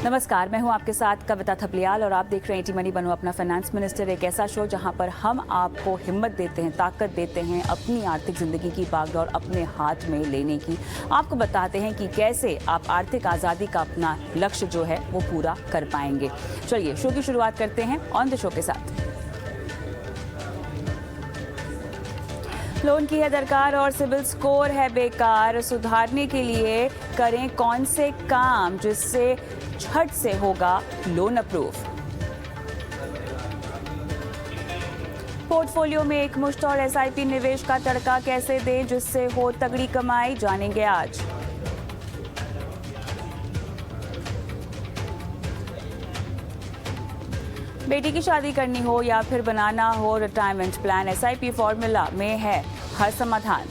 नमस्कार, मैं हूं आपके साथ कविता थपलियाल और आप देख रहे हैं टी मनी बनो अपना फाइनेंस मिनिस्टर, एक ऐसा शो जहां पर हम आपको हिम्मत देते हैं, ताकत देते हैं अपनी आर्थिक जिंदगी की बागडोर अपने हाथ में लेने की। आपको बताते हैं कि कैसे आप आर्थिक आज़ादी का अपना लक्ष्य जो है वो पूरा कर पाएंगे। चलिए शो की शुरुआत करते हैं ऑन द शो के साथ। लोन की है दरकार और सिबिल स्कोर है बेकार, सुधारने के लिए करें कौन से काम जिससे झट से होगा लोन अप्रूव। पोर्टफोलियो में एक मुश्त और एसआईपी निवेश का तड़का कैसे दें जिससे हो तगड़ी कमाई, जानेंगे आज। बेटी की शादी करनी हो या फिर बनाना हो रिटायरमेंट प्लान, एसआईपी फॉर्मूला में है हर समाधान।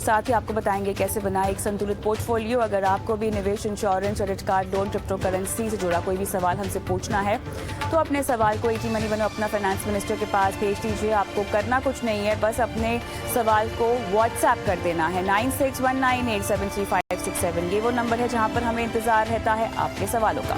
साथ ही आपको बताएंगे कैसे बनाए एक संतुलित पोर्टफोलियो। अगर आपको भी निवेश, insurance, credit card, loan, crypto currency से जुड़ा कोई भी सवाल हमसे पूछना है तो अपने सवाल को टी मनी बनो अपना फाइनेंस मिनिस्टर के पास भेज दीजिए। आपको करना कुछ नहीं है, बस अपने सवाल को व्हाट्सएप कर देना है 9619873567। ये वो नंबर है जहां पर हमें इंतजार रहता है आपके सवालों का।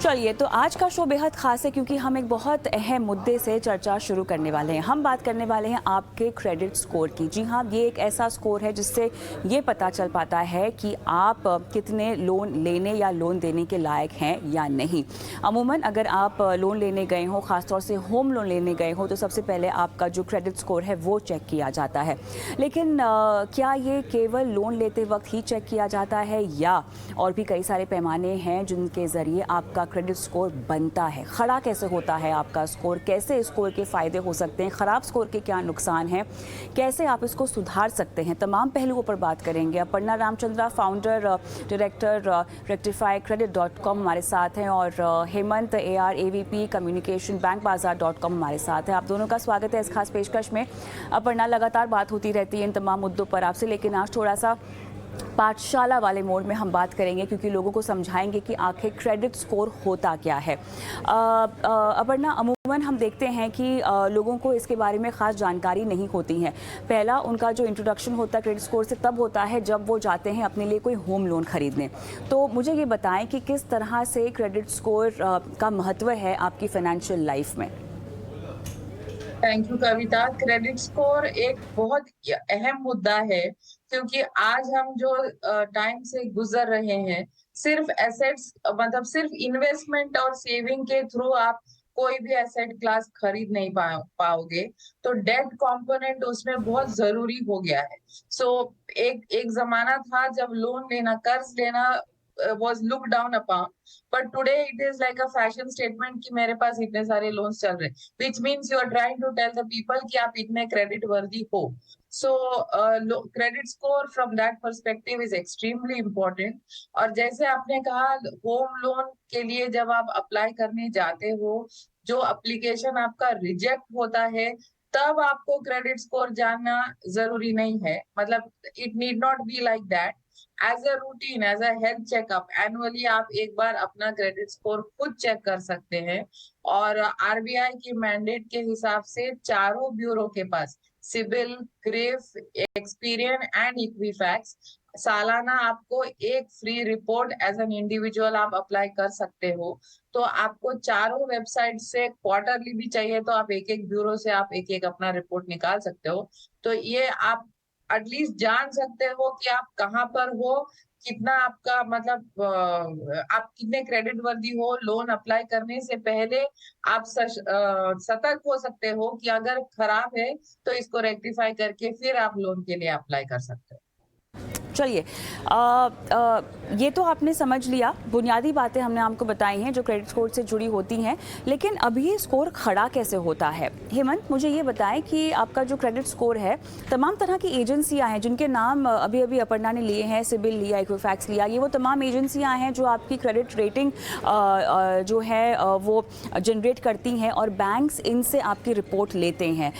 चलिए, तो आज का शो बेहद खास है क्योंकि हम एक बहुत अहम मुद्दे से चर्चा शुरू करने वाले हैं। हम बात करने वाले हैं आपके क्रेडिट स्कोर की। जी हाँ, ये एक ऐसा स्कोर है जिससे ये पता चल पाता है कि आप कितने लोन लेने या लोन देने के लायक हैं या नहीं। अमूमन अगर आप लोन लेने गए हो, ख़ासतौर से होम लोन लेने गए हो, तो सबसे पहले आपका जो क्रेडिट स्कोर है वो चेक किया जाता है। लेकिन क्या ये केवल लोन लेते वक्त ही चेक किया जाता है या और भी कई सारे पैमाने हैं जिनके ज़रिए आपका क्रेडिट स्कोर बनता है? खड़ा कैसे होता है आपका स्कोर? कैसे स्कोर के फ़ायदे हो सकते हैं? ख़राब स्कोर के क्या नुकसान हैं? कैसे आप इसको सुधार सकते हैं? तमाम पहलुओं पर बात करेंगे। Aparna Ramchandra, founder director rectifycredit.com हमारे साथ हैं और Hemant AR AVP communication bankbazaar.com हमारे साथ हैं। आप दोनों का स्वागत है इस खास पेशकश में। अपर्णा, लगातार बात होती रहती है इन तमाम मुद्दों पर आपसे, लेकिन आज थोड़ा सा पाठशाला वाले मोड में हम बात करेंगे क्योंकि लोगों को समझाएंगे कि आखिर क्रेडिट स्कोर होता क्या है। अपर्णा, अमूमन हम देखते हैं कि लोगों को इसके बारे में ख़ास जानकारी नहीं होती है। पहला उनका जो इंट्रोडक्शन होता है क्रेडिट स्कोर से तब होता है जब वो जाते हैं अपने लिए कोई होम लोन खरीदने। तो मुझे ये बताएं कि किस तरह से क्रेडिट स्कोर का महत्व है आपकी फाइनेंशियल लाइफ में। Thank you Kavita. Credit score एक बहुत अहम मुद्दा है क्योंकि आज हम जो टाइम से गुजर रहे हैं, सिर्फ एसेट्स मतलब सिर्फ इन्वेस्टमेंट और सेविंग के थ्रू आप कोई भी एसेट क्लास खरीद नहीं पाओगे। तो डेट कंपोनेंट उसमें बहुत जरूरी हो गया है। एक जमाना था जब लोन लेना, कर्ज लेना was looked down upon, but today it is like a fashion statement कि मेरे पास इतने सारे लोन्स चल रहे हैं, which means you are trying to tell the people कि आप इतने क्रेडिट वर्दी हो। So credit score from that perspective is extremely important। और जैसे आपने कहा, होम लोन के लिए जब आप अप्लाई करने जाते हो, जो एप्लीकेशन आपका रिजेक्ट होता है, तब आपको क्रेडिट स्कोर जानना जरूरी नहीं है। मतलब it need not be like that. As a routine, as a health checkup, annually आप एक बार अपना क्रेडिट स्कोर खुद चेक कर सकते हैं। और आरबीआई की मैंडेट के हिसाब से चारों ब्यूरो के पास CIBIL, CRIF, Experian and Equifax सालाना आपको एक free report as an individual आप अप्लाई कर सकते हो। तो आपको चारों वेबसाइट से क्वार्टरली भी चाहिए तो आप एक एक ब्यूरो से आप एक एक अपना रिपोर्ट निकाल सकते हो। तो ये आप एटलीस्ट जान सकते हो कि आप कहाँ पर हो, कितना आपका मतलब आप कितने क्रेडिट वर्दी हो। लोन अप्लाई करने से पहले आप सतर्क हो सकते हो कि अगर खराब है तो इसको रेक्टिफाई करके फिर आप लोन के लिए अप्लाई कर सकते हो। चलिए, ये तो आपने समझ लिया, बुनियादी बातें हमने आपको बताई हैं जो क्रेडिट स्कोर से जुड़ी होती हैं, लेकिन अभी ये स्कोर खड़ा कैसे होता है? हेमंत, मुझे ये बताएं कि आपका जो क्रेडिट स्कोर है, तमाम तरह की एजेंसियां हैं जिनके नाम अभी अभी अपर्णा ने लिए हैं, सिबिल लिया, इक्विफैक्स लिया, ये वो तमाम एजेंसियां हैं जो आपकी क्रेडिट रेटिंग जो है वो जनरेट करती हैं और बैंक्स इनसे आपकी रिपोर्ट लेते हैं।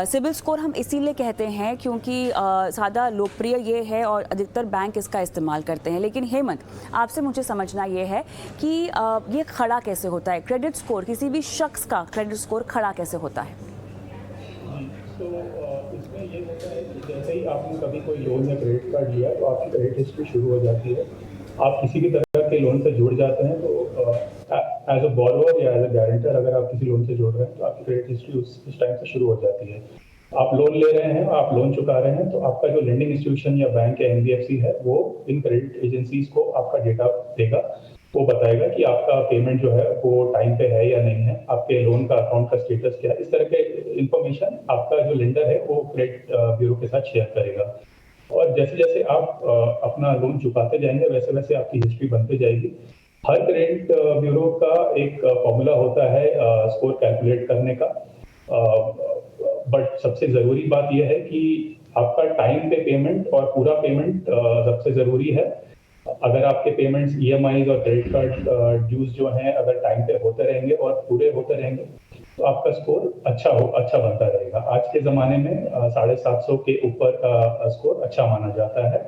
सिबिल स्कोर हम इसीलिए कहते हैं क्योंकि ज़्यादा लोकप्रिय ये है और अधिकतर बैंक इसका इस्तेमाल करते हैं। लेकिन हेमंत, आपसे मुझे समझना ये है कि ये खड़ा कैसे होता है, क्रेडिट स्कोर, किसी भी शख्स का क्रेडिट स्कोर खड़ा कैसे होता है? जी, तो इसमें ये होता है कि जैसे ही आपने कभी कोई लोन या क्रेडिट कार्ड लिया तो आपकी क्रेडिट हिस्ट्री शुरू हो जाती है। आप किसी भी तरह के लोन से जुड़ जाते हैं तो एज अ बोरोवर या एज अ गारंटर अगर आप किसी लोन से जुड़ रहे हैं तो आपकी क्रेडिट हिस्ट्री उस टाइम से शुरू हो जाती है। आप लोन ले रहे हैं, आप लोन चुका रहे हैं, तो आपका जो लेंडिंग इंस्टीट्यूशन या बैंक या एनबीएफसी है वो इन क्रेडिट एजेंसीज को आपका डेटा देगा। वो बताएगा कि आपका पेमेंट जो है वो टाइम पे है या नहीं है, आपके लोन का अकाउंट का स्टेटस क्या है। इस तरह के इंफॉर्मेशन आपका जो लेंडर है वो क्रेडिट ब्यूरो के साथ शेयर करेगा। और जैसे जैसे आप अपना लोन चुकाते जाएंगे वैसे वैसे आपकी हिस्ट्री बनते जाएगी। हर क्रेडिट ब्यूरो का एक फॉर्मूला होता है स्कोर कैलकुलेट करने का। बट सबसे ज़रूरी बात यह है कि आपका टाइम पे पेमेंट और पूरा पेमेंट सबसे ज़रूरी है। अगर आपके पेमेंट्स ईएमआईज और क्रेडिट कार्ड ड्यूज जो हैं अगर टाइम पे होते रहेंगे और पूरे होते रहेंगे तो आपका स्कोर अच्छा बनता रहेगा। आज के ज़माने में 750 के ऊपर का स्कोर अच्छा माना जाता है।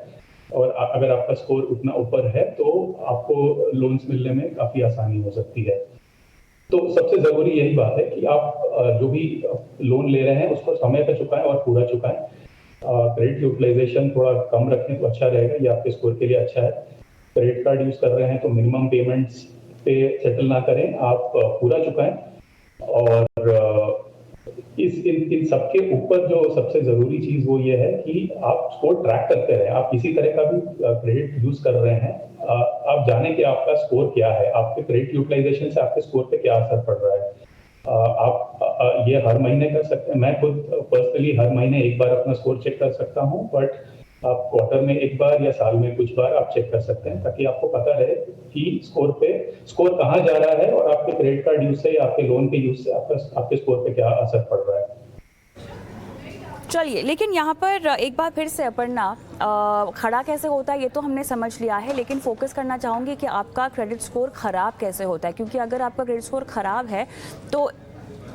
और अगर आपका स्कोर उतना ऊपर है तो आपको लोन्स मिलने में काफ़ी आसानी हो सकती है। तो सबसे ज़रूरी यही बात है कि आप जो भी लोन ले रहे हैं उसको समय पे चुकाएं और पूरा चुकाएं। क्रेडिट यूटिलाइजेशन थोड़ा कम रखें तो अच्छा रहेगा, ये आपके स्कोर के लिए अच्छा है। क्रेडिट कार्ड यूज़ कर रहे हैं तो मिनिमम पेमेंट्स पे सेटल ना करें, आप पूरा चुकाएं। और इन सबके ऊपर जो सबसे ज़रूरी चीज़ वो ये है कि आप स्कोर ट्रैक करते रहें। आप किसी तरह का भी क्रेडिट यूज़ कर रहे हैं, आप जानें कि आपका स्कोर क्या है, आपके क्रेडिट यूटिलाइजेशन से आपके स्कोर पे क्या असर पड़ रहा है। आप ये हर महीने कर सकते हैं। मैं खुद पर्सनली हर महीने एक बार अपना स्कोर चेक कर सकता हूँ, बट आप क्वार्टर में एक बार या साल में कुछ बार आप चेक कर सकते हैं ताकि आपको पता रहे कि स्कोर कहाँ जा रहा है और आपके क्रेडिट कार्ड यूज से या आपके लोन के यूज से आपके स्कोर पे क्या असर पड़ रहा है। चलिए, लेकिन यहाँ पर एक बार फिर से अपर्णा, खड़ा कैसे होता है ये तो हमने समझ लिया है, लेकिन फोकस करना चाहूँगी कि आपका क्रेडिट स्कोर ख़राब कैसे होता है, क्योंकि अगर आपका क्रेडिट स्कोर ख़राब है तो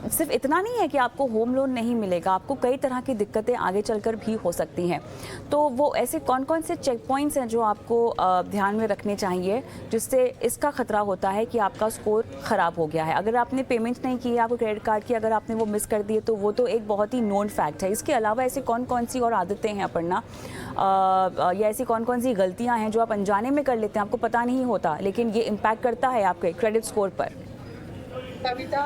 सिर्फ इतना नहीं है कि आपको होम लोन नहीं मिलेगा, आपको कई तरह की दिक्कतें आगे चलकर भी हो सकती हैं। तो वो ऐसे कौन कौन से चेक पॉइंट्स हैं जो आपको ध्यान में रखने चाहिए जिससे इसका खतरा होता है कि आपका स्कोर ख़राब हो गया है? अगर आपने पेमेंट नहीं की है आपको क्रेडिट कार्ड की, अगर आपने वो मिस कर दी है तो वो तो एक बहुत ही नोन फैक्ट है। इसके अलावा ऐसी कौन कौन सी और आदतें हैं अपर्णा, या ऐसी कौन कौन सी गलतियाँ हैं जो आप अनजाने में कर लेते हैं, आपको पता नहीं होता लेकिन ये इम्पैक्ट करता है आपके क्रेडिट स्कोर पर? कविता,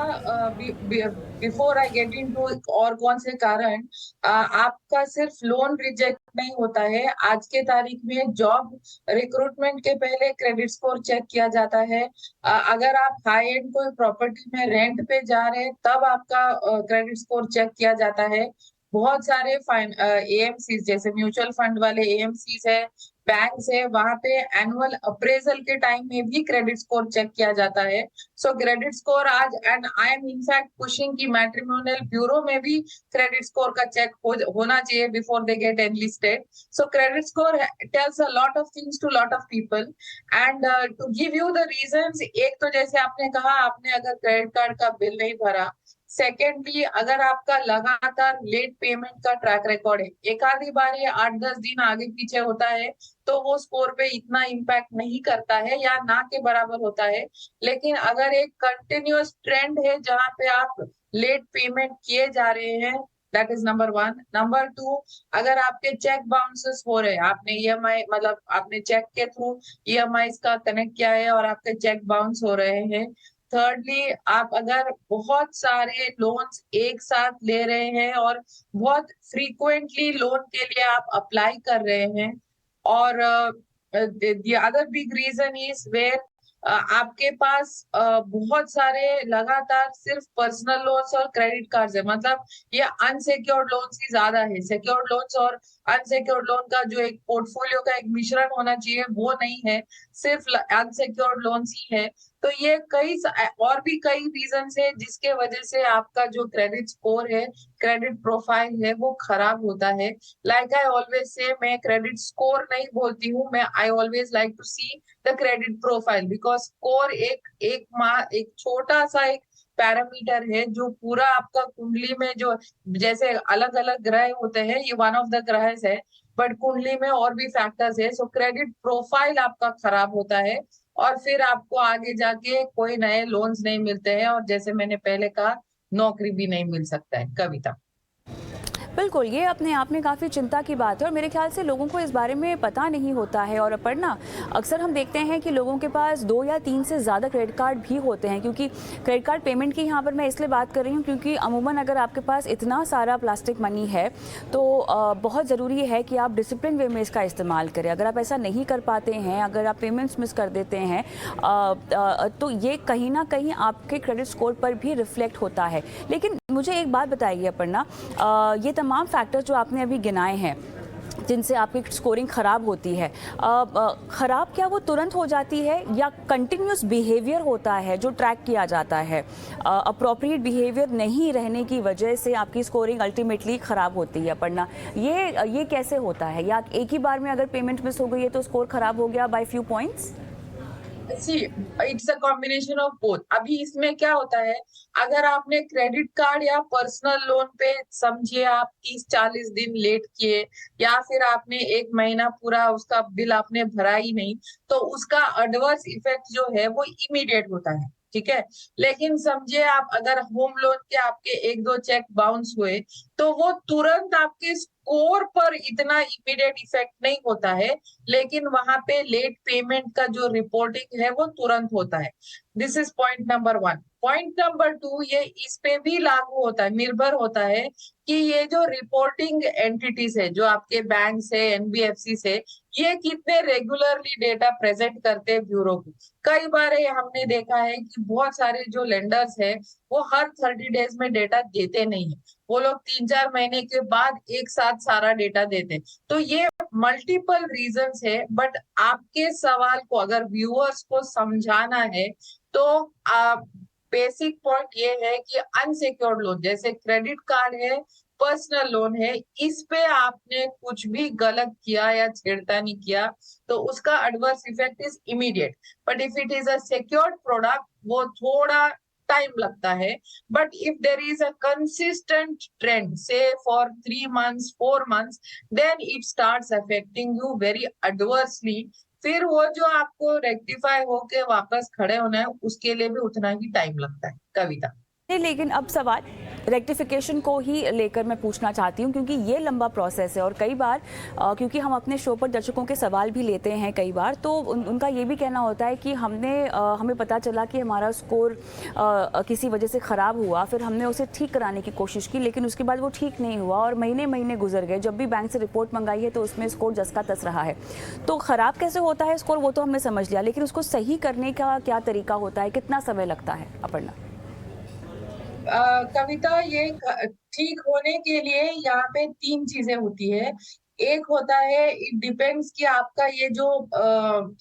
बिफोर आई गेट इनटू और कौन से कारण, आपका सिर्फ लोन रिजेक्ट नहीं होता है। आज के तारीख में जॉब रिक्रूटमेंट के पहले क्रेडिट स्कोर चेक किया जाता है। अगर आप हाई एंड कोई प्रॉपर्टी में रेंट पे जा रहे हैं तब आपका क्रेडिट स्कोर चेक किया जाता है। बहुत सारे एएमसीज जैसे म्यूचुअल फंड वाले एएमसीज है, बैंक है, वहां पे एनुअल अप्रेजल के टाइम में भी क्रेडिट स्कोर चेक किया जाता है। सो क्रेडिट स्कोर आज, and I am in fact pushing की मैट्रिमोनियल ब्यूरो में भी क्रेडिट स्कोर का चेक होना चाहिए before they get enlisted. So credit score tells a lot of things to lot of people. And to give you the reasons, एक तो जैसे आपने कहा, आपने अगर क्रेडिट कार्ड का बिल नहीं भरा। सेकेंडली, अगर आपका लगातार लेट पेमेंट का ट्रैक रिकॉर्ड है, एक आधी बार ये 8-10 दिन आगे पीछे होता है तो वो स्कोर पे इतना इम्पैक्ट नहीं करता है या ना के बराबर होता है। लेकिन अगर एक कंटिन्यूअस ट्रेंड है जहां पे आप लेट पेमेंट किए जा रहे हैं, दैट इज नंबर 1। नंबर 2, अगर आपके चेक बाउंसेस हो रहे हैं, आपने ईएमआई मतलब आपने चेक के थ्रू ईएमआई का कनेक्ट किया है और आपके चेक बाउंस हो रहे हैं। थर्डली, आप अगर बहुत सारे लोन्स एक साथ ले रहे हैं और बहुत फ्रीक्वेंटली लोन के लिए आप अप्लाई कर रहे हैं। और the other big reason is where आपके पास बहुत सारे लगातार सिर्फ पर्सनल लोन्स और क्रेडिट कार्ड्स है, मतलब ये अनसिक्योर्ड लोन्स ही ज्यादा है। सिक्योर्ड लोन्स और अनसिक्योर्ड लोन का जो एक पोर्टफोलियो का एक मिश्रण होना चाहिए वो नहीं है, सिर्फ अनसिक्योर्ड लोन्स ही है। तो ये और भी कई रीजन है जिसके वजह से आपका जो क्रेडिट स्कोर है, क्रेडिट प्रोफाइल है, वो खराब होता है। लाइक आई ऑलवेज से, मैं क्रेडिट स्कोर नहीं बोलती हूँ, मैं I always like to see the credit profile, because score एक छोटा सा एक पैरामीटर है जो पूरा आपका कुंडली में जो जैसे अलग अलग ग्रह होते हैं, ये वन ऑफ द ग्रह है। बट कुंडली में और भी फैक्टर्स है। सो क्रेडिट प्रोफाइल आपका खराब होता है और फिर आपको आगे जाके कोई नए लोन्स नहीं मिलते हैं, और जैसे मैंने पहले कहा, नौकरी भी नहीं मिल सकता है। कविता। बिल्कुल, ये अपने आप में काफ़ी चिंता की बात है और मेरे ख्याल से लोगों को इस बारे में पता नहीं होता है। और पढ़ना अक्सर हम देखते हैं कि लोगों के पास 2 या 3 से ज़्यादा क्रेडिट कार्ड भी होते हैं, क्योंकि क्रेडिट कार्ड पेमेंट की यहाँ पर मैं इसलिए बात कर रही हूँ क्योंकि अमूमन अगर आपके पास इतना सारा प्लास्टिक मनी है तो बहुत ज़रूरी है कि आप डिसिप्लिन वे में इसका इस्तेमाल करें। अगर आप ऐसा नहीं कर पाते हैं, अगर आप पेमेंट्स मिस कर देते हैं तो ये कहीं ना कहीं आपके क्रेडिट स्कोर पर भी रिफ्लेक्ट होता है। लेकिन मुझे एक बात बताइए अपर्णा, ये तमाम फैक्टर जो आपने अभी गिनाए हैं जिनसे आपकी स्कोरिंग ख़राब होती है, ख़राब क्या वो तुरंत हो जाती है या कंटिन्यूस बिहेवियर होता है जो ट्रैक किया जाता है? अप्रोप्रिएट बिहेवियर नहीं रहने की वजह से आपकी स्कोरिंग अल्टीमेटली ख़राब होती है अपर्णा, ये कैसे होता है? या एक ही बार में अगर पेमेंट मिस हो गई है तो स्कोर ख़राब हो गया by few points? See, it's a combination of both. अभी इसमें क्या होता है, अगर आपने क्रेडिट कार्ड या पर्सनल लोन पे समझिए आप 30-40 दिन लेट किए, या फिर आपने 1 महीना पूरा उसका बिल आपने भरा ही नहीं, तो उसका एडवर्स इफेक्ट जो है वो इमीडिएट होता है, ठीक है। लेकिन समझिए आप अगर होम लोन के आपके 1-2 चेक बाउंस हुए, तो वो तुरंत आपके स्कोर पर इतना इमीडिएट इफेक्ट नहीं होता है, लेकिन वहां पे लेट पेमेंट का जो रिपोर्टिंग है वो तुरंत होता है। This is point number 1। Point number 2, ये इस पे भी लागू होता है, निर्भर होता है कि ये जो रिपोर्टिंग एंटिटीज है, जो आपके बैंक से, एनबीएफसी से, ये कितने रेगुलरली डेटा प्रेजेंट करते हैं ब्यूरो को। कई बार ये हमने देखा है कि बहुत सारे जो लेंडर्स है वो हर 30 डेज में डेटा देते नहीं है, वो लोग 3-4 महीने के बाद एक साथ सारा डेटा देते हैं। तो ये मल्टीपल रीजंस है, बट आपके सवाल को अगर व्यूअर्स को समझाना है तो बेसिक पॉइंट ये है कि अनसिक्योर्ड लोन जैसे क्रेडिट कार्ड है, पर्सनल लोन है, इस पे आपने कुछ भी गलत किया या छेड़खानी किया तो उसका adverse effect is immediate. But if it is a secured product, वो थोड़ा टाइम लगता है। But if there is a consistent trend, say for 3 months 4 months, then it starts affecting you very adversely. फिर वो जो आपको रेक्टिफाई होके वापस खड़े होना है, उसके लिए भी उतना ही टाइम लगता है। कविता। नहीं, लेकिन अब सवाल रेक्टिफिकेशन को ही लेकर मैं पूछना चाहती हूँ क्योंकि ये लंबा प्रोसेस है और कई बार क्योंकि हम अपने शो पर दर्शकों के सवाल भी लेते हैं कई बार, तो उनका ये भी कहना होता है कि हमें पता चला कि हमारा स्कोर किसी वजह से ख़राब हुआ, फिर हमने उसे ठीक कराने की कोशिश की लेकिन उसके बाद वो ठीक नहीं हुआ और महीने महीने गुजर गए। जब भी बैंक से रिपोर्ट मंगाई है तो उसमें स्कोर जस का तस रहा है। तो ख़राब कैसे होता है स्कोर वो तो हमने समझ लिया, लेकिन उसको सही करने का क्या तरीका होता है, कितना समय लगता है अपर्णा? कविता, ये ठीक होने के लिए यहाँ पे 3 चीजें होती है। एक होता है, इट डिपेंड्स कि आपका ये जो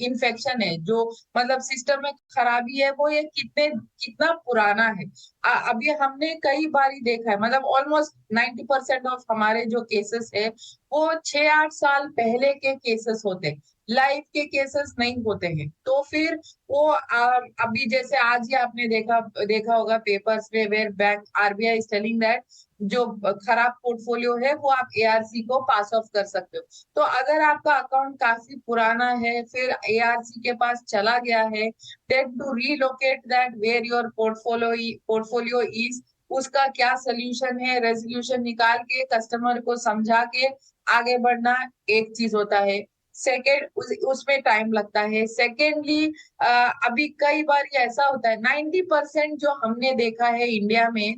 इन्फेक्शन है, जो मतलब सिस्टम में खराबी है, वो ये कितना पुराना है। अभी हमने कई बार ही देखा है, मतलब ऑलमोस्ट 90% ऑफ हमारे जो केसेस है वो 6-8 साल पहले के केसेस होते हैं, लाइफ के केसेस नहीं होते हैं। तो फिर वो अभी जैसे आज ही आपने देखा होगा पेपर्स में, where bank RBI is telling that जो खराब पोर्टफोलियो है वो आप एआरसी को पास ऑफ कर सकते हो। तो अगर आपका अकाउंट काफी पुराना है, फिर एआरसी के पास चला गया है, then to relocate that where your portfolio is, उसका क्या सोल्यूशन है, रेजोल्यूशन निकाल के कस्टमर को समझा के आगे बढ़ना एक चीज होता है। सेकेंड, उसमें टाइम लगता है। सेकेंडली, अभी कई बार ये ऐसा होता है, 90% जो हमने देखा है इंडिया में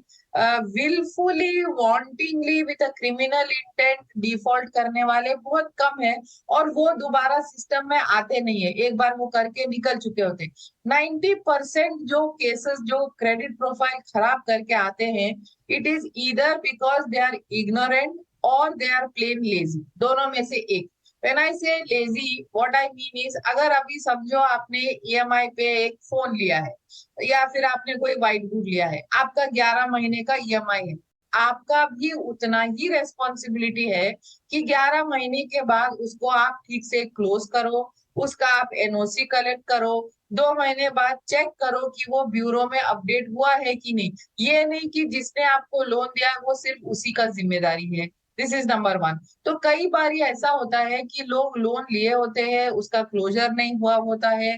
wilfully wantingly with a criminal intent default करने वाले बहुत कम है, और वो दोबारा सिस्टम में आते नहीं है, एक बार वो करके निकल चुके होते हैं। 90% जो केसेस जो क्रेडिट प्रोफाइल खराब करके आते हैं, it is either because they are ignorant और दे आर प्लेन लेजी, दोनों में से एक। When I say lazy, what I mean is, अगर अभी समझो आपने ईएमआई पे एक फोन लिया है या फिर आपने कोई व्हाइट गुड लिया है, आपका 11 महीने का ईएमआई है, आपका भी उतना ही रेस्पॉन्सिबिलिटी है कि 11 महीने के बाद उसको आप ठीक से क्लोज करो, उसका आप एनओसी कलेक्ट करो, 2 महीने बाद चेक करो कि वो ब्यूरो में अपडेट हुआ है कि नहीं। ये नहीं कि जिसने आपको लोन दिया है वो सिर्फ उसी का जिम्मेदारी है। This is number one. तो कई बार ये ऐसा होता है कि लोग लोन लिए होते हैं, उसका क्लोजर नहीं हुआ होता है,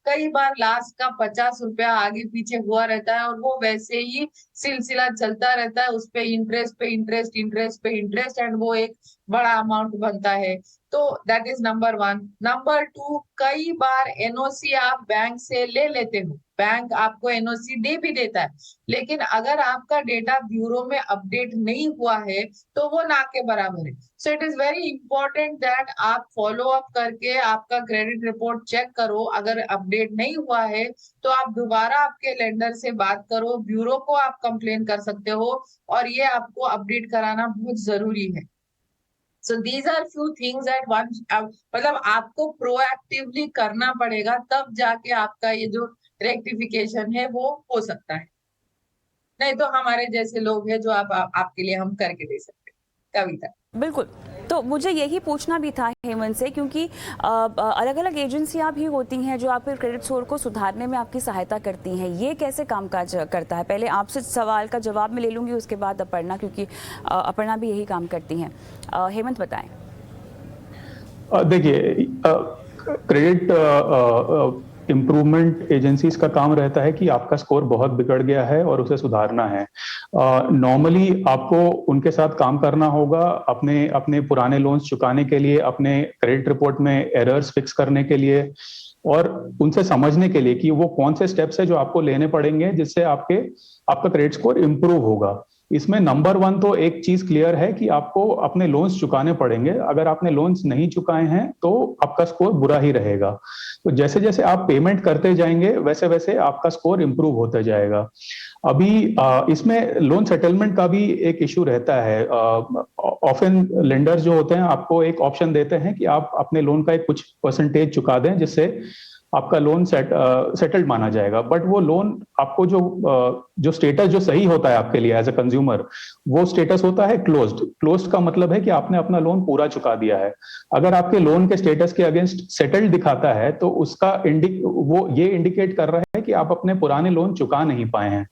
कई बार लास्ट का 50 रुपया आगे पीछे हुआ रहता है और वो वैसे ही सिलसिला चलता रहता है, उस पे इंटरेस्ट पे इंटरेस्ट, इंटरेस्ट पे इंटरेस्ट, एंड वो एक बड़ा अमाउंट बनता है। तो that is number one. Number two, कई बार एनओसी आप बैंक से ले लेते हो, बैंक आपको एनओसी दे भी देता है, लेकिन अगर आपका डेटा ब्यूरो में अपडेट नहीं हुआ है तो वो ना के बराबर है। सो it is very important that आप फॉलो अप करके आपका क्रेडिट रिपोर्ट चेक करो। अगर अपडेट नहीं हुआ है तो आप दोबारा आपके लेंडर से बात करो, ब्यूरो को आप कंप्लेन कर सकते हो, और ये आपको अपडेट कराना बहुत जरूरी है। So these are few things that one, मतलब आपको प्रोएक्टिवली करना पड़ेगा, तब जाके आपका ये जो रेक्टिफिकेशन है वो हो सकता है। नहीं तो हमारे जैसे लोग हैं जो आपके लिए हम करके दे सकते हैं। कविता। बिल्कुल। तो मुझे यही पूछना भी था हेमंत से, क्योंकि अलग अलग एजेंसियां भी होती हैं जो आपके क्रेडिट स्कोर को सुधारने में आपकी सहायता करती हैं। ये कैसे कामकाज करता है? पहले आपसे सवाल का जवाब मैं ले लूँगी, उसके बाद अपर्णा, क्योंकि अपर्णा भी यही काम करती हैं। हेमंत बताएं। देखिए, क्रेडिट इम्प्रूवमेंट एजेंसीज का काम रहता है कि आपका स्कोर बहुत बिगड़ गया है और उसे सुधारना है। नॉर्मली आपको उनके साथ काम करना होगा, अपने अपने पुराने लोन्स चुकाने के लिए, अपने क्रेडिट रिपोर्ट में एरर्स फिक्स करने के लिए, और उनसे समझने के लिए कि वो कौन से स्टेप्स है जो आपको लेने पड़ेंगे जिससे आपका क्रेडिट स्कोर इंप्रूव होगा। इसमें नंबर वन तो एक चीज क्लियर है कि आपको अपने लोन्स चुकाने पड़ेंगे। अगर आपने लोन्स नहीं चुकाए हैं तो आपका स्कोर बुरा ही रहेगा। तो जैसे जैसे आप पेमेंट करते जाएंगे वैसे वैसे आपका स्कोर इंप्रूव होता जाएगा। अभी इसमें लोन सेटलमेंट का भी एक इशू रहता है। ऑफन लेंडर्स जो होते हैं आपको एक ऑप्शन देते हैं कि आप अपने लोन का एक कुछ परसेंटेज चुका दें जिससे आपका लोन सेटल्ड माना जाएगा। बट वो लोन आपको जो स्टेटस जो सही होता है आपके लिए एज अ कंज्यूमर, वो स्टेटस होता है क्लोज्ड। क्लोज्ड का मतलब है कि आपने अपना लोन पूरा चुका दिया है। अगर आपके लोन के स्टेटस के अगेंस्ट सेटल्ड दिखाता है तो उसका वो ये इंडिकेट कर रहा है कि आप अपने पुराने लोन चुका नहीं पाए हैं,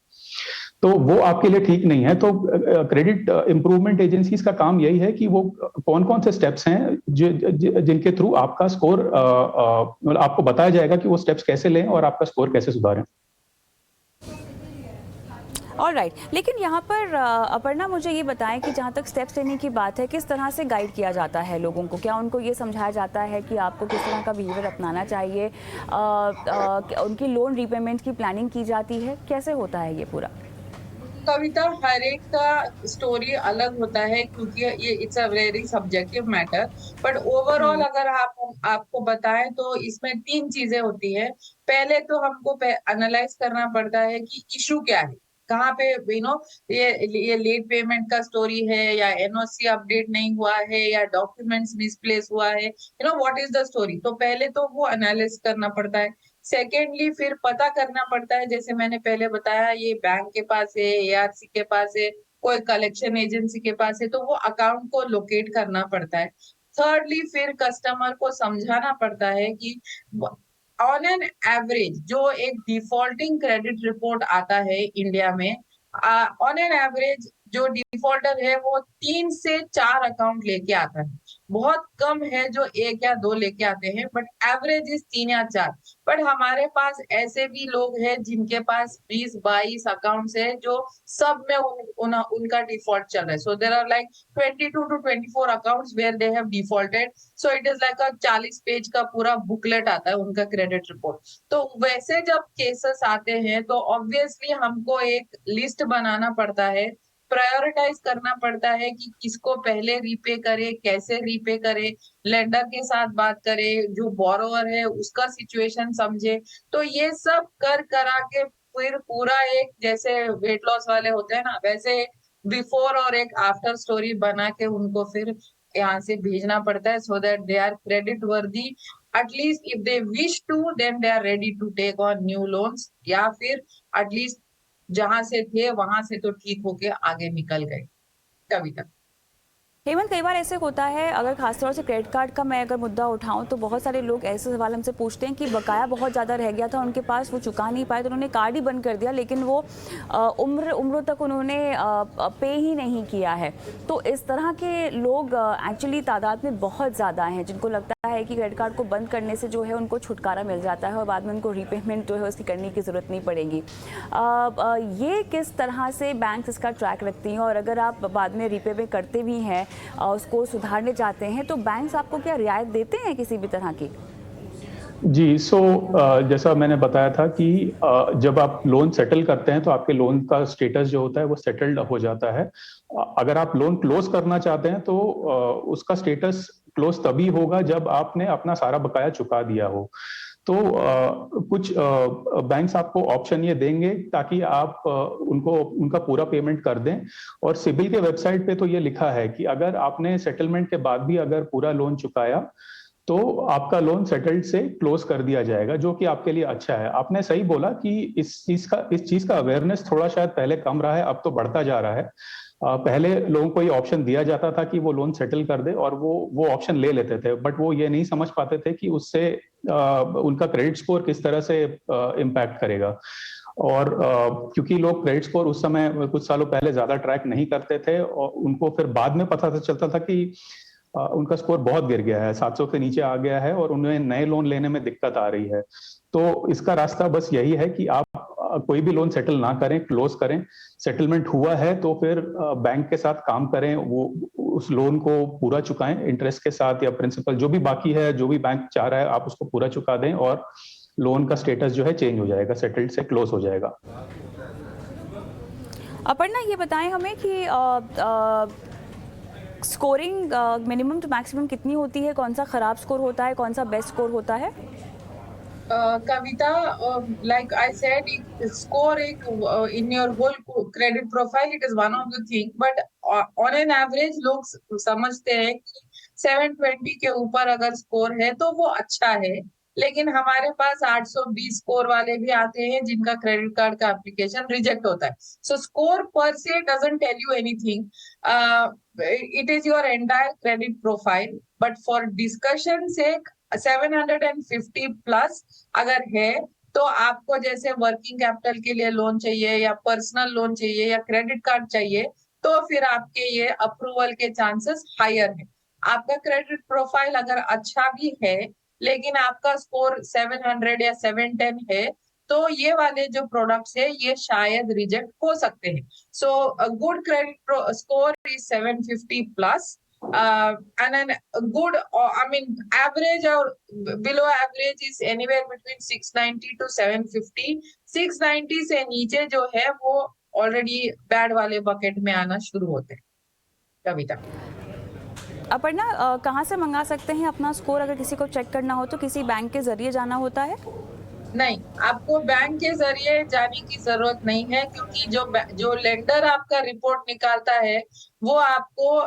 तो वो आपके लिए ठीक नहीं है। तो क्रेडिट इंप्रूवमेंट एजेंसीज का काम यही है कि वो कौन कौन से स्टेप्स हैं जिनके थ्रू आपका स्कोर, आपको बताया जाएगा कि वो स्टेप्स कैसे लें और आपका स्कोर कैसे सुधारें। ऑलराइट, लेकिन यहाँ पर अपर्णा मुझे ये बताएं कि जहाँ तक स्टेप्स लेने की बात है, किस तरह से गाइड किया जाता है लोगों को? क्या उनको ये समझाया जाता है कि आपको किस तरह का बिहेवियर अपनाना चाहिए? उनकी लोन रीपेमेंट की प्लानिंग की जाती है? कैसे होता है ये पूरा? कविता, हर एक का स्टोरी अलग होता है क्योंकि ये it's a very subjective matter. But overall अगर आपको बताएं तो इसमें 3 चीजें होती है। पहले तो हमको एनालाइज करना पड़ता है कि इशू क्या है, कहाँ पे ये लेट पेमेंट का स्टोरी है, या एनओसी अपडेट नहीं हुआ है, या डॉक्यूमेंट्स मिसप्लेस हुआ है, व्हाट इज द स्टोरी। तो पहले तो वो एनालिसिस करना पड़ता है। सेकेंडली फिर पता करना पड़ता है, जैसे मैंने पहले बताया, ये बैंक के पास है, एआरसी के पास है, कोई कलेक्शन एजेंसी के पास है, तो वो अकाउंट को लोकेट करना पड़ता है। थर्डली फिर कस्टमर को समझाना पड़ता है कि ऑन एन एवरेज जो एक डिफॉल्टिंग क्रेडिट रिपोर्ट आता है इंडिया में, ऑन एन एवरेज जो डिफॉल्टर है वो 3 से 4 अकाउंट लेके आता है। बहुत कम है जो 1 या 2 लेके आते हैं, बट एवरेज इज 3 या 4। बट हमारे पास ऐसे भी लोग हैं जिनके पास 20-22 अकाउंट्स है, जो सब में उनका डिफॉल्ट चल रहा है। So there are like 22 to 24 accounts where they have defaulted. So it is like a 40 page का पूरा बुकलेट आता है उनका क्रेडिट रिपोर्ट। तो वैसे जब केसेस आते हैं तो ऑब्वियसली हमको एक लिस्ट बनाना पड़ता है, प्रायोरिटाइज करना पड़ता है कि किसको पहले रीपे करे, कैसे रीपे करे, लेंडर के साथ बात करे, जो बोरोवर है उसका सिचुएशन समझे। तो ये सब करा के फिर पूरा एक, जैसे वेट लॉस वाले होते हैं ना, वैसे बिफोर और एक आफ्टर स्टोरी बना के उनको फिर यहाँ से भेजना पड़ता है, so that they are credit worthy. At least if they wish to, then they are ready to take on new loans, या फिर एटलीस्ट जहां से थे वहां से तो ठीक होके आगे निकल गए। कविता। हेमंत, कई बार ऐसे होता है, अगर खासतौर से क्रेडिट कार्ड का मैं अगर मुद्दा उठाऊं तो बहुत सारे लोग ऐसे सवाल हमसे पूछते हैं कि बकाया बहुत ज़्यादा रह गया था उनके पास, वो चुका नहीं पाए तो उन्होंने कार्ड ही बंद कर दिया, लेकिन वो उम्रों तक उन्होंने पे ही नहीं किया है। तो इस तरह के लोग एक्चुअली तादाद में बहुत ज़्यादा हैं, जिनको लगता है कि क्रेडिट कार्ड को बंद करने से जो है उनको छुटकारा मिल जाता है और बाद में उनको रीपेमेंट जो है उसकी करने की ज़रूरत नहीं पड़ेगी। ये किस तरह से बैंक इसका ट्रैक रखती हैं, और अगर आप बाद में रीपेमेंट करते भी हैं, उसको सुधारने चाहते हैं, तो बैंक्स आपको क्या रियायत देते हैं किसी भी तरह की? जी, जैसा मैंने बताया था कि जब आप लोन सेटल करते हैं तो आपके लोन का स्टेटस जो होता है वो सेटल्ड हो जाता है। अगर आप लोन क्लोज करना चाहते हैं तो उसका स्टेटस क्लोज तभी होगा जब आपने अपना सारा बकाया चुका दिया हो। तो कुछ बैंक्स आपको ऑप्शन ये देंगे ताकि आप उनको उनका पूरा पेमेंट कर दें, और सिबिल के वेबसाइट पे तो ये लिखा है कि अगर आपने सेटलमेंट के बाद भी अगर पूरा लोन चुकाया तो आपका लोन सेटल्ड से क्लोज कर दिया जाएगा, जो कि आपके लिए अच्छा है। आपने सही बोला कि इस चीज का अवेयरनेस थोड़ा शायद पहले कम रहा है, अब तो बढ़ता जा रहा है। पहले लोगों को ये ऑप्शन दिया जाता था कि वो लोन सेटल कर दे और वो ऑप्शन ले लेते थे, बट वो ये नहीं समझ पाते थे कि उससे उनका क्रेडिट स्कोर किस तरह से इम्पैक्ट करेगा। और क्योंकि लोग क्रेडिट स्कोर उस समय कुछ सालों पहले ज्यादा ट्रैक नहीं करते थे, और उनको फिर बाद में पता चलता था कि उनका स्कोर बहुत गिर गया है, 700 के नीचे आ गया है और उन्हें नए लोन लेने में दिक्कत आ रही है। तो इसका रास्ता बस यही है कि आप कोई भी लोन सेटल ना करें, क्लोज करें। सेटलमेंट हुआ है तो फिर बैंक के साथ काम करें, वो उस लोन को पूरा चुकाएं, इंटरेस्ट के साथ या प्रिंसिपल जो भी बाकी है, जो भी बैंक चाह रहा है आप उसको पूरा चुका दें, और लोन का स्टेटस जो है चेंज हो जाएगा, सेटल्ड से क्लोज हो जाएगा। अपर्णा, ये बताएं हमें कि स्कोरिंग मिनिमम टू मैक्सिमम कितनी होती है, कौन सा खराब स्कोर होता है, कौन सा बेस्ट स्कोर होता है? Kavita, like I said, score in your whole credit profile, it is one of the thing, but on an average लोग समझते हैं कि 720 के ऊपर अगर स्कोर है तो वो अच्छा है, लेकिन हमारे पास 820 स्कोर वाले भी आते हैं जिनका क्रेडिट कार्ड का एप्लीकेशन रिजेक्ट होता है। So score per se doesn't tell you anything, it is your entire credit profile, but for discussion से 750 प्लस अगर है तो आपको जैसे वर्किंग कैपिटल के लिए लोन चाहिए या पर्सनल लोन चाहिए या क्रेडिट कार्ड चाहिए, तो फिर आपके ये अप्रूवल के चांसेस हायर है। आपका क्रेडिट प्रोफाइल अगर अच्छा भी है लेकिन आपका स्कोर 700 या 710 है, तो ये वाले जो प्रोडक्ट्स है ये शायद रिजेक्ट हो सकते हैं। So good credit score is 750 plus, and then a good, I mean, average or below average is anywhere between 690 to 750. 690 से नीचे जो है वो ऑलरेडी बैड वाले बकेट में आना शुरू होते हैं। कविता, अपर्णा, कहाँ से मंगा सकते हैं अपना स्कोर? अगर किसी को चेक करना हो तो किसी बैंक के जरिए जाना होता है? नहीं, आपको बैंक के जरिए जाने की जरूरत नहीं है, क्योंकि जो लेंडर आपका रिपोर्ट निकालता है वो आपको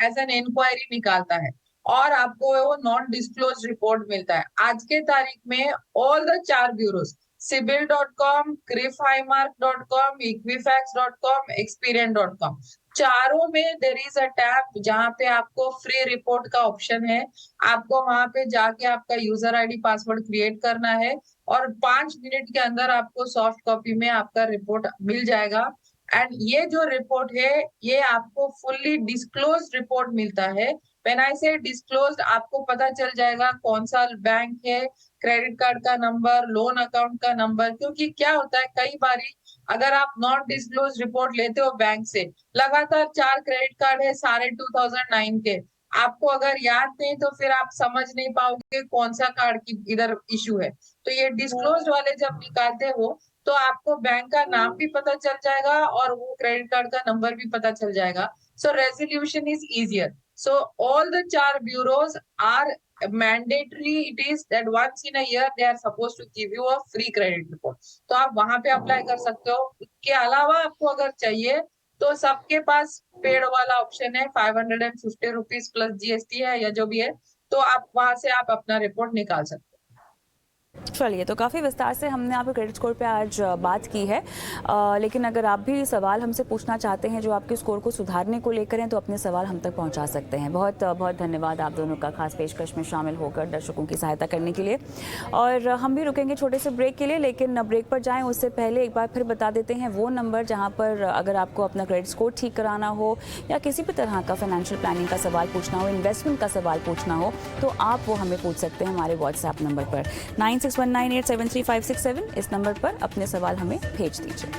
एज एन इंक्वायरी निकालता है और आपको वो नॉन डिस्क्लोज रिपोर्ट मिलता है। आज के तारीख में all the 4 bureaus, CIBIL.com, CRIFHighmark.com, Equifax.com, Experian.com, चारों में देयर इज अ टैब जहाँ पे आपको फ्री रिपोर्ट का ऑप्शन है। आपको वहां पे जाके आपका यूजर आईडी पासवर्ड क्रिएट करना है और 5 मिनट के अंदर आपको सॉफ्ट कॉपी में आपका रिपोर्ट मिल जाएगा। एंड ये जो रिपोर्ट है ये आपको फुल्ली डिस्क्लोज रिपोर्ट मिलता है। व्हेन आई से डिस्क्लोज्ड, आपको पता चल जाएगा कौन सा बैंक है, क्रेडिट कार्ड का नंबर, लोन अकाउंट का नंबर। क्योंकि क्या होता है, कई बारी अगर आप नॉट डिस्क्लोज रिपोर्ट लेते हो बैंक से, लगातार 4 क्रेडिट कार्ड है सारे 2009 के, आपको अगर याद नहीं तो फिर आप समझ नहीं पाओगे कौन सा कार्ड की इधर इशू है। तो ये डिस्क्लोज वाले जब निकालते हो तो आपको बैंक का नाम भी पता चल जाएगा और वो क्रेडिट कार्ड का नंबर भी पता चल जाएगा। So resolution is easier. So all the 4 bureaus are mandatory. It is that once in a year they are supposed to give you a free credit report. तो आप वहां पे अप्लाई कर सकते हो। इसके अलावा आपको अगर चाहिए तो सबके पास पेड वाला ऑप्शन है, 550 रुपीज प्लस GST है या जो भी है, तो आप वहां से आप अपना रिपोर्ट निकाल सकते हो। चलिए, तो काफ़ी विस्तार से हमने आपके क्रेडिट स्कोर पे आज बात की है, लेकिन अगर आप भी सवाल हमसे पूछना चाहते हैं जो आपके स्कोर को सुधारने को लेकर हैं, तो अपने सवाल हम तक पहुंचा सकते हैं। बहुत बहुत धन्यवाद आप दोनों का खास पेशकश में शामिल होकर दर्शकों की सहायता करने के लिए। और हम भी रुकेंगे छोटे से ब्रेक के लिए, लेकिन ब्रेक पर जाएँ उससे पहले एक बार फिर बता देते हैं वो नंबर जहाँ पर अगर आपको अपना क्रेडिट स्कोर ठीक कराना हो या किसी भी तरह का फाइनेंशियल प्लानिंग का सवाल पूछना हो, इन्वेस्टमेंट का सवाल पूछना हो, तो आप वो हमें पूछ सकते हैं हमारे व्हाट्सएप नंबर पर 9619873567। इस नंबर पर अपने सवाल हमें भेज दीजिए।